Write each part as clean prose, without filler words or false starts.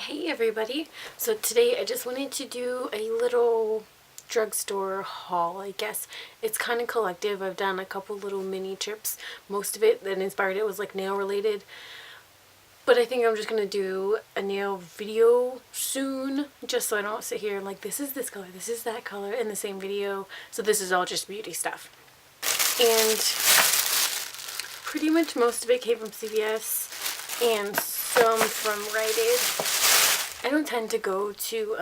Hey everybody, so today I just wanted to do a little drugstore haul, I guess. It's kind of collective. I've done a couple little mini trips. Most of it that inspired it was like nail related, but I think I'm just gonna do a nail video soon, just so I don't sit here like this is this color, this is that color in the same video. So this is all just beauty stuff, and pretty much most of it came from CVS and some from Rite Aid. I don't tend to go to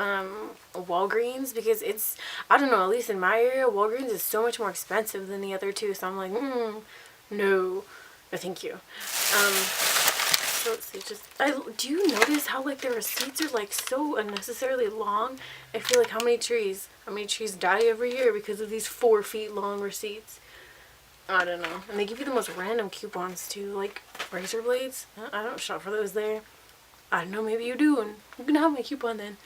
Walgreens because it's, I don't know, at least in my area, Walgreens is so much more expensive than the other two. So I'm like, no, no, thank you. So let's see, do you notice how like the receipts are like so unnecessarily long? I feel like how many trees die every year because of these 4 feet long receipts? I don't know. And they give you the most random coupons too, like razor blades. I don't shop for those there. I don't know, maybe you do, and you can have my coupon then.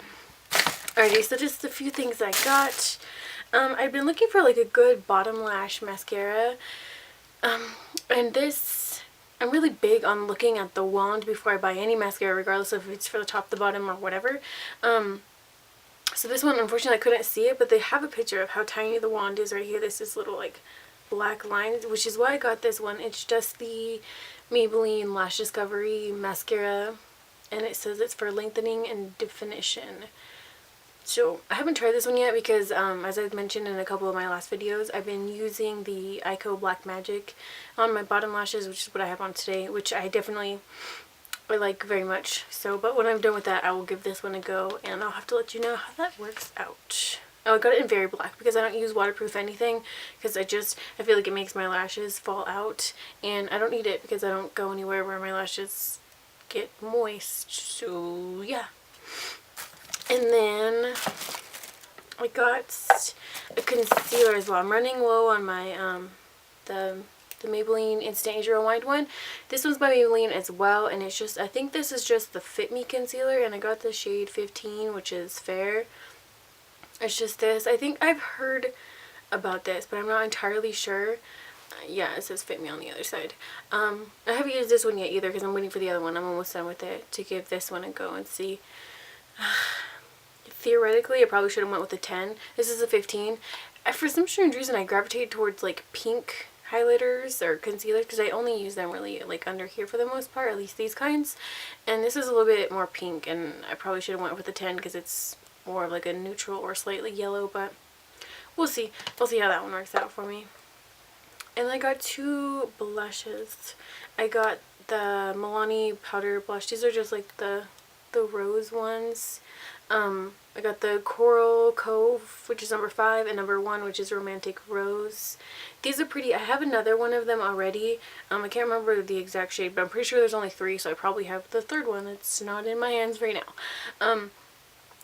Alrighty, so just a few things I got. I've been looking for like a good bottom lash mascara. And this, I'm really big on looking at the wand before I buy any mascara, regardless of if it's for the top, the bottom, or whatever. So this one, unfortunately, I couldn't see it, but they have a picture of how tiny the wand is right here. This is little like black lines, which is why I got this one. It's just the Maybelline Lash Discovery mascara, and it says it's for lengthening and definition. So I haven't tried this one yet because as I've mentioned in a couple of my last videos, I've been using the Black Magic on my bottom lashes, which is what I have on today, which I like very much. So, but when I'm done with that, I will give this one a go, and I'll have to let you know how that works out. Oh, I got it in very black because I don't use waterproof anything, because I feel like it makes my lashes fall out, and I don't need it because I don't go anywhere where my lashes get moist. So yeah. And then I got a concealer as well. I'm running low on my the Maybelline Instant Age Rewind one. This one's by Maybelline as well, and it's just, I think this is just the Fit Me concealer, and I got the shade 15, which is fair. It's just this. I think I've heard about this, but I'm not entirely sure. Yeah, it says Fit Me on the other side. I haven't used this one yet either because I'm waiting for the other one. I'm almost done with it to give this one a go and see. Theoretically, I probably should have went with a 10. This is a 15. For some strange reason, I gravitated towards like pink highlighters or concealers because I only use them really like under here for the most part, at least these kinds. And this is a little bit more pink, and I probably should have went with a 10 because it's more of like a neutral or slightly yellow, but we'll see. We'll see how that one works out for me. And I got 2 blushes. I got the Milani powder blush. These are just like the rose ones. I got the Coral Cove, which is number 5, and number 1, which is Romantic Rose. These are pretty. I have another one of them already. I can't remember the exact shade, but I'm pretty sure there's only 3, so I probably have the 3rd one that's not in my hands right now.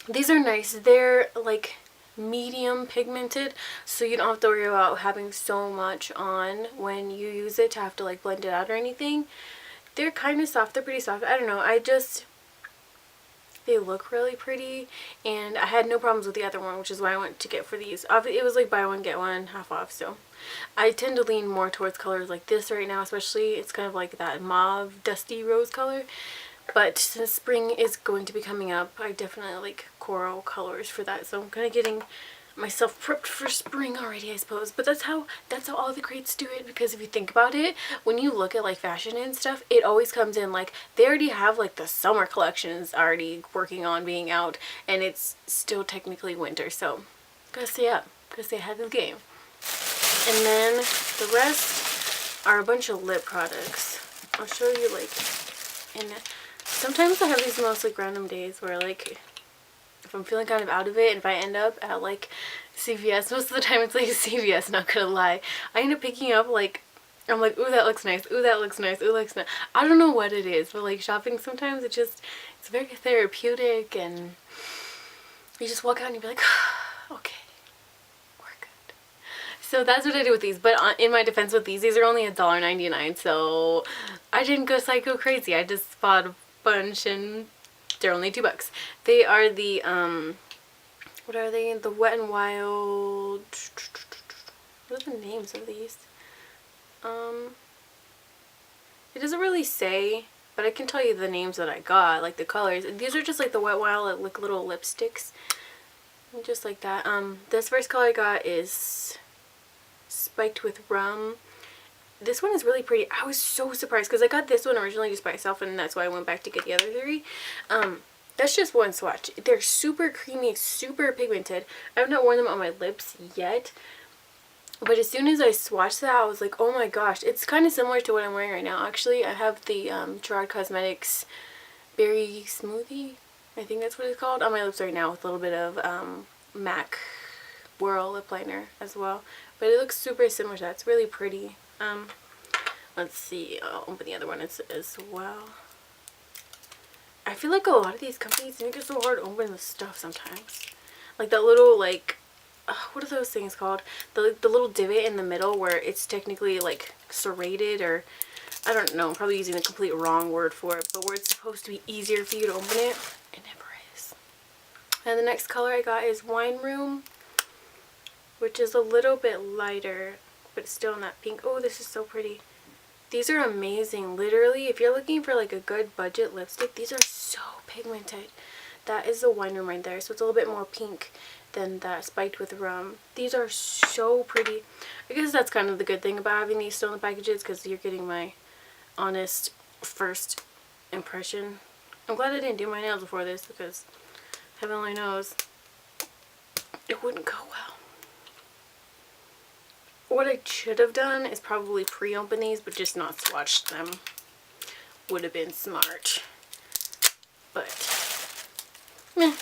These are nice. They're like medium pigmented, so you don't have to worry about having so much on when you use it to have to like blend it out or anything. They're kind of soft. They're pretty soft. I don't know. They look really pretty, and I had no problems with the other one, which is why I went to get for these. It was like buy one get one half off, so I tend to lean more towards colors like this right now, especially. It's kind of like that mauve dusty rose color, but since spring is going to be coming up, I definitely like coral colors for that, so I'm kind of getting myself prepped for spring already, I suppose. But that's how all the crates do it, because if you think about it, when you look at like fashion and stuff, it always comes in like they already have like the summer collections already working on being out, and it's still technically winter, so gotta stay up, gotta stay ahead of the game. And then the rest are a bunch of lip products. I'll show you like, and sometimes I have these most like random days where like if I'm feeling kind of out of it, and if I end up at like CVS, most of the time it's like CVS, not gonna lie, I end up picking up like, I'm like, ooh, that looks nice, ooh, that looks nice, ooh, that looks nice. I don't know what it is, but like shopping sometimes it's very therapeutic, and you just walk out and you be like, okay, we're good. So that's what I do with these. But in my defense with these are only $1.99, so I didn't go psycho crazy. I just bought a bunch, and they're only $2. They are the what are they? The Wet n Wild. What are the names of these? It doesn't really say but I can tell you the names that I got, like the colors. These are just like the Wet n Wild like little lipsticks, just like that. This first color I got is Spiked with Rum. This one is really pretty. I was so surprised because I got this one originally just by itself, and that's why I went back to get the other three. That's just one swatch. They're super creamy, super pigmented. I have not worn them on my lips yet, but as soon as I swatched that, I was like, oh my gosh. It's kind of similar to what I'm wearing right now. Actually, I have the Gerard Cosmetics Berry Smoothie, I think that's what it's called, on my lips right now with a little bit of MAC Whirl lip liner as well. But it looks super similar to that. It's really pretty. Let's see. I'll open the other one as well. I feel like a lot of these companies make it so hard to open the stuff sometimes. Like that little, like, what are those things called? The little divot in the middle where it's technically like serrated, or I don't know, I'm probably using the complete wrong word for it, but where it's supposed to be easier for you to open it, it never is. And the next color I got is Wine Room, which is a little bit lighter, but it's still in that pink. Oh, this is so pretty. These are amazing. Literally, if you're looking for like a good budget lipstick, these are so pigmented. That is the Wine Room right there. So it's a little bit more pink than that Spiked with Rum. These are so pretty. I guess that's kind of the good thing about having these still in the packages, because you're getting my honest first impression. I'm glad I didn't do my nails before this, because heaven only knows it wouldn't go well. What I should have done is probably pre-open these, but just not swatched them. Would have been smart. But, meh.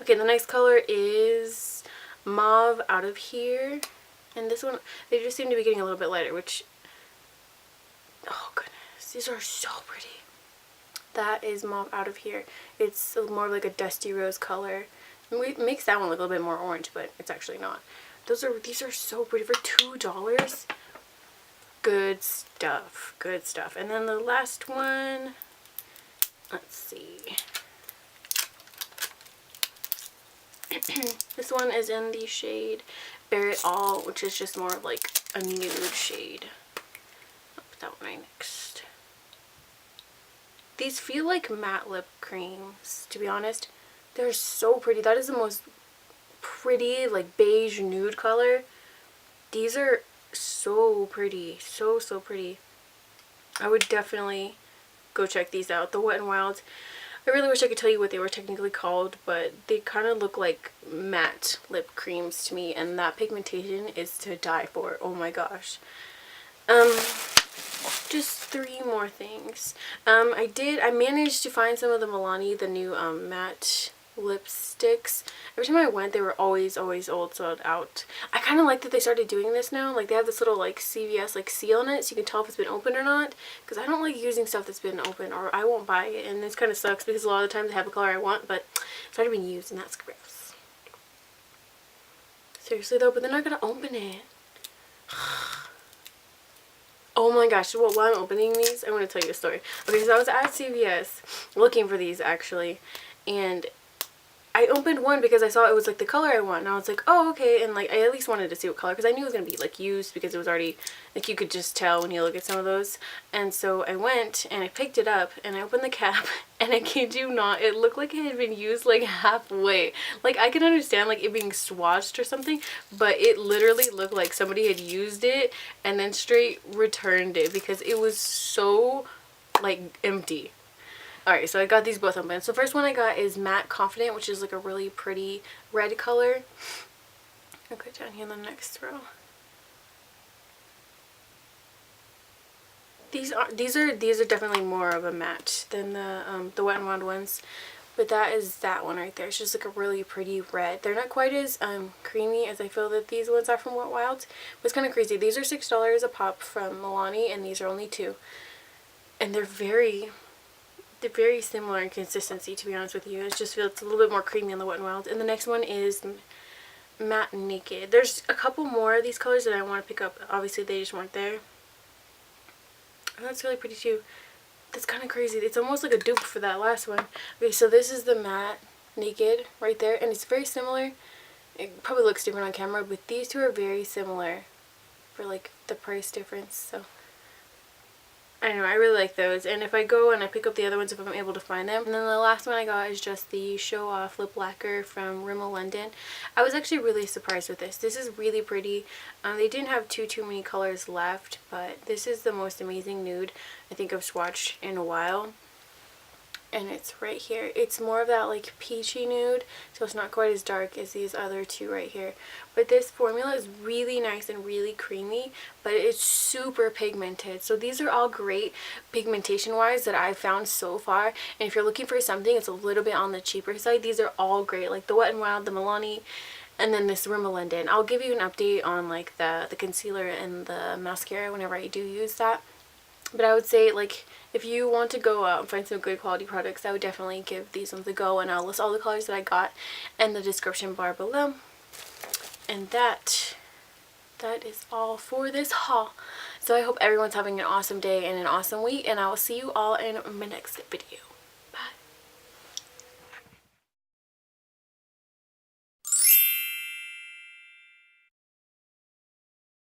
Okay, the next color is Mauve Out of Here. And this one, they just seem to be getting a little bit lighter, which, oh goodness, these are so pretty. That is Mauve Out of Here. It's more like a dusty rose color. It makes that one look a little bit more orange, but it's actually not. These are so pretty for $2. Good stuff. Good stuff. And then the last one, let's see. This one is in the shade Bare It All, which is just more like a nude shade. I'll put that one right next. These feel like matte lip creams, to be honest. They're so pretty. That is the most pretty, like, beige nude color. These are so pretty. So pretty. I would definitely go check these out. The Wet n Wild, I really wish I could tell you what they were technically called, but they kind of look like matte lip creams to me, and that pigmentation is to die for. Oh my gosh. Just three more things. I managed to find some of the Milani, the new matte lipsticks. Every time I went, they were always sold out. I kind of like that they started doing this now. Like, they have this little like CVS like seal on it, so you can tell if it's been opened or not, because I don't like using stuff that's been open, or I won't buy it. And this kind of sucks because a lot of the times they have the color I want, but it's already been used, and that's gross. Seriously though, but they're not gonna open it. Oh my gosh, well, while I'm opening these, I want to tell you a story. Okay, so I was at CVS looking for these, actually, and I opened one because I saw it was like the color I want, and I was like, oh, okay, and like I at least wanted to see what color, because I knew it was going to be like used, because it was already, like, you could just tell when you look at some of those. And so I went and I picked it up and I opened the cap, and I kid you not, it looked like it had been used like halfway. Like, I can understand like it being swatched or something, but it literally looked like somebody had used it and then straight returned it, because it was so like empty. Alright, so I got these both open. So first one I got is Matte Confident, which is like a really pretty red color. I'll go down here in the next row. These are definitely more of a matte than the Wet n Wild ones, but that is that one right there. It's just like a really pretty red. They're not quite as creamy as I feel that these ones are from Wet n Wild, but it's kind of crazy. These are $6 a pop from Milani, and these are only $2, and they're very similar in consistency, to be honest with you. It just feels a little bit more creamy on the Wet n Wild. And the next one is Matte Naked. There's a couple more of these colors that I want to pick up. Obviously, they just weren't there. And that's really pretty too. That's kind of crazy. It's almost like a dupe for that last one. Okay, so this is the Matte Naked right there, and it's very similar. It probably looks different on camera, but these two are very similar for like the price difference. So I don't know, I really like those, and if I go and I pick up the other ones if I'm able to find them. And then the last one I got is just the Show Off Lip Lacquer from Rimmel London. I was actually really surprised with this. This is really pretty. They didn't have too many colors left, but this is the most amazing nude I think I've swatched in a while. And it's right here. It's more of that like peachy nude, so it's not quite as dark as these other two right here. But this formula is really nice and really creamy, but it's super pigmented. So these are all great pigmentation wise that I've found so far. And if you're looking for something it's a little bit on the cheaper side, these are all great. Like the Wet n Wild, the Milani, and then this Rimmel London. I'll give you an update on like the concealer and the mascara whenever I do use that. But I would say, like, if you want to go out and find some good quality products, I would definitely give these ones a go, and I'll list all the colors that I got in the description bar below. And that is all for this haul. So I hope everyone's having an awesome day and an awesome week, and I will see you all in my next video.